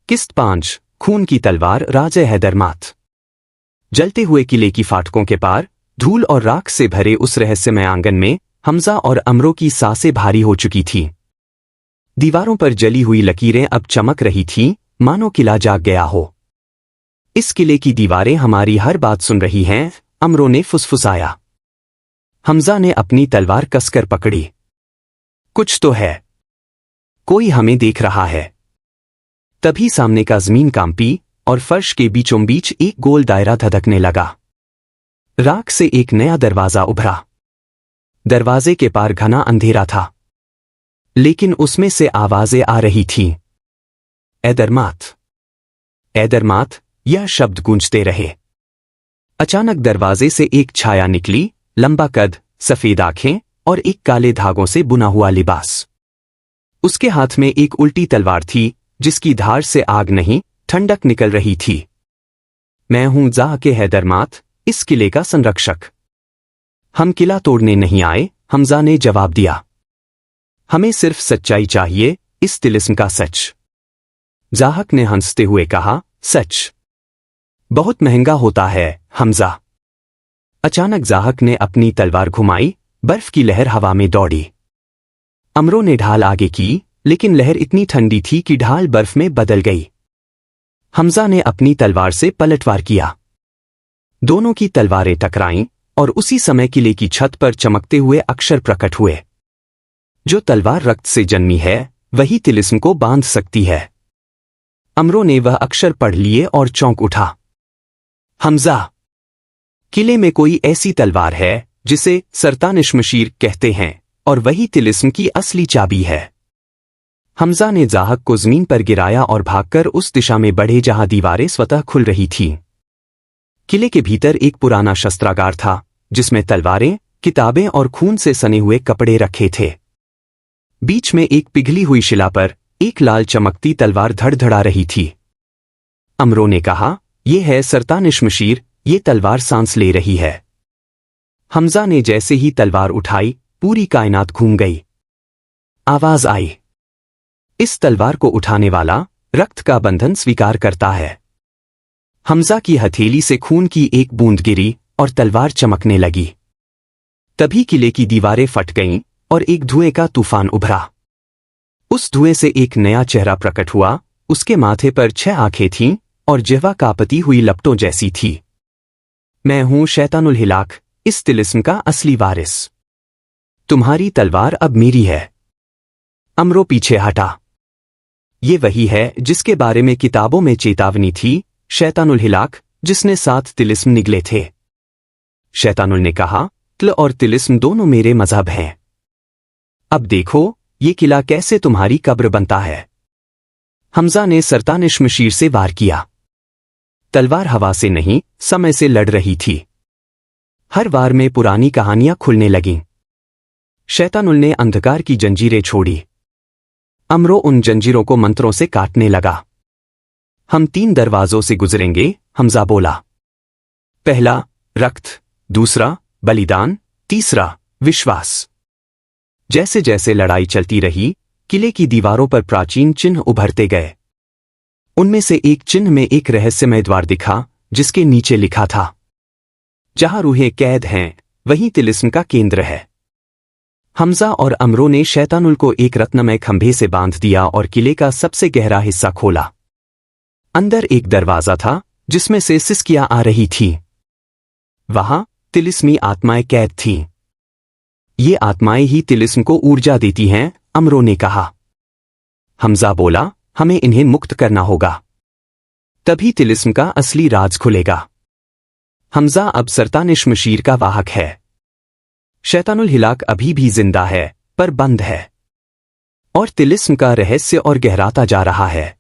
किस्त 5 खून की तलवार राजे हैदरमात। जलते हुए किले की फाटकों के पार धूल और राख से भरे उस रहस्यमय आंगन में हमजा और अमरों की सांसें भारी हो चुकी थीं। दीवारों पर जली हुई लकीरें अब चमक रही थीं, मानो किला जाग गया हो। इस किले की दीवारें हमारी हर बात सुन रही हैं, अमरों ने फुसफुसाया। हमजा ने अपनी तलवार कसकर पकड़ी। कुछ तो है, कोई हमें देख रहा है। तभी सामने का जमीन कांपी और फर्श के बीचों बीच एक गोल दायरा धधकने लगा। राख से एक नया दरवाजा उभरा। दरवाजे के पार घना अंधेरा था, लेकिन उसमें से आवाजें आ रही थीं। ऐदरमात, ऐदरमात, यह शब्द गूंजते रहे। अचानक दरवाजे से एक छाया निकली, लंबा कद, सफेद आंखें और एक काले धागों से बुना हुआ लिबास। उसके हाथ में एक उल्टी तलवार थी, जिसकी धार से आग नहीं, ठंडक निकल रही थी। मैं हूं जा के हैदरमात, इस किले का संरक्षक। हम किला तोड़ने नहीं आए, हमजा ने जवाब दिया। हमें सिर्फ सच्चाई चाहिए, इस तिलिस्म का सच। जाहक ने हंसते हुए कहा, सच बहुत महंगा होता है, हमजा। अचानक जाहक ने अपनी तलवार घुमाई, बर्फ की लहर हवा में दौड़ी। अमरों ने ढाल आगे की, लेकिन लहर इतनी ठंडी थी कि ढाल बर्फ में बदल गई। हमजा ने अपनी तलवार से पलटवार किया। दोनों की तलवारें टकराईं और उसी समय किले की छत पर चमकते हुए अक्षर प्रकट हुए। जो तलवार रक्त से जन्मी है, वही तिलिस्म को बांध सकती है। अमरों ने वह अक्षर पढ़ लिए और चौंक उठा। हमजा, किले में कोई ऐसी तलवार है जिसे सरतानिशमशीर कहते हैं, और वही तिलिस्म की असली चाबी है। हमजा ने जाहक को जमीन पर गिराया और भागकर उस दिशा में बढ़े जहां दीवारें स्वतः खुल रही थीं। किले के भीतर एक पुराना शस्त्रागार था, जिसमें तलवारें, किताबें और खून से सने हुए कपड़े रखे थे। बीच में एक पिघली हुई शिला पर एक लाल चमकती तलवार धड़धड़ा रही थी। अमरों ने कहा, यह है सरतानिशमशीर, ये तलवार सांस ले रही है। हमजा ने जैसे ही तलवार उठाई, पूरी कायनात घूम गई। आवाज आई, इस तलवार को उठाने वाला रक्त का बंधन स्वीकार करता है। हमजा की हथेली से खून की एक बूंद गिरी और तलवार चमकने लगी। तभी किले की दीवारें फट गईं और एक धुएं का तूफान उभरा। उस धुएं से एक नया चेहरा प्रकट हुआ। उसके माथे पर 6 आंखें थीं और जिह्वा कांपती हुई लपटों जैसी थी। मैं हूं शैतानुल हिलाक, इस तिलिस्म का असली वारिस। तुम्हारी तलवार अब मेरी है। अमरों पीछे हटा। ये वही है जिसके बारे में किताबों में चेतावनी थी, शैतानुल हिलाक, जिसने 7 तिलिस्म निगले थे। शैतानुल ने कहा, तिल और तिलिस्म दोनों मेरे मजहब हैं। अब देखो, ये किला कैसे तुम्हारी कब्र बनता है। हमजा ने सरतानिशमशीर से वार किया। तलवार हवा से नहीं, समय से लड़ रही थी। हर वार में पुरानी कहानियां खुलने लगीं। शैतानुल ने अंधकार की जंजीरें छोड़ी। अमरों उन जंजीरों को मंत्रों से काटने लगा। हम 3 दरवाजों से गुजरेंगे, हमजा बोला। पहला, रक्त। दूसरा, बलिदान। तीसरा, विश्वास। जैसे जैसे लड़ाई चलती रही, किले की दीवारों पर प्राचीन चिन्ह उभरते गए। उनमें से एक चिन्ह में एक रहस्यमय द्वार दिखा, जिसके नीचे लिखा था, जहां रूहें कैद हैं, वहीं तिलिस्म का केंद्र है। हमजा और अमरों ने शैतानुल को एक रत्नमय खंभे से बांध दिया और किले का सबसे गहरा हिस्सा खोला। अंदर एक दरवाजा था, जिसमें से सिसकियां आ रही थीं। वहां तिलिस्मी आत्माएं कैद थीं। ये आत्माएं ही तिलिस्म को ऊर्जा देती हैं, अमरों ने कहा। हमजा बोला, हमें इन्हें मुक्त करना होगा। तभी तिलिस्म का असली राज खुलेगा। हमजा अब सरतानिशमशीर का वाहक है। शैतानुल हिलाक अभी भी जिंदा है, पर बंद है। और तिलिस्म का रहस्य और गहराता जा रहा है।